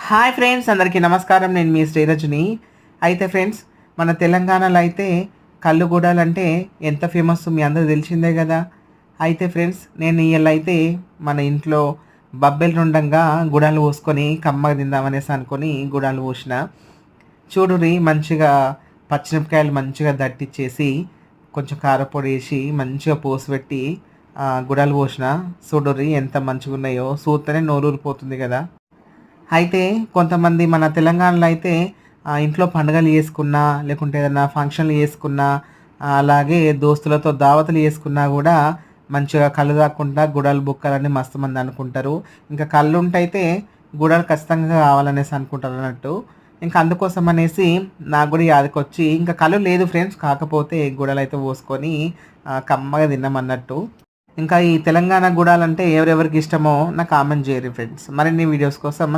Hi friends, అందరికీ నమస్కారం. నేను మీ శ్రీరజని. అయితే ఫ్రెండ్స్, మన తెలంగాణలో అయితే కల్లు గుడాలంటే ఎంత ఫేమస్ మీ అందరూ తెలిసిందే కదా. అయితే ఫ్రెండ్స్, నేను ఇవాళ అయితే మన ఇంట్లో బబ్బెలు నుండంగా గుడాలు పోసుకొని కమ్మగా తిందామనేసి అనుకొని గుడాలు పోసిన. చూడుర్రి, మంచిగా పచ్చిమిరపకాయలు మంచిగా దట్టిచ్చేసి కొంచెం కారపొడి వేసి మంచిగా పోసి పెట్టి గుడాలు పోసిన. చూడుర్రి ఎంత మంచిగా ఉన్నాయో, చూస్తేనే నోరూరిపోతుంది కదా. అయితే కొంతమంది మన తెలంగాణలో అయితే ఇంట్లో పండుగలు చేసుకున్నా, లేకుంటే ఏదైనా ఫంక్షన్‌లు చేసుకున్నా, అలాగే దోస్తులతో దావతులు చేసుకున్నా గూడా మంచిగా కల్లు తాగకుండా గుడాలు బుక్కాలని మస్తు మంది అనుకుంటారు. ఇంకా కల్లుంటయితే గుడాలు ఖచ్చితంగా కావాలనేసి అనుకుంటారన్నట్టు. ఇంకా అందుకోసం అనేసి నాకు గూడా యాదకొచ్చి ఇంకా కల్లు లేదు ఫ్రెండ్స్. కాకపోతే గుడాలైతే పోసుకొని కమ్మగా తిన్నామన్నట్టు. ఇంకా ఈ తెలంగాణ గుడాలంటే ఎవరెవరికి ఇష్టమో నాకు కామెంట్ చేయర్రి ఫ్రెండ్స్. మరిన్ని వీడియోస్ కోసం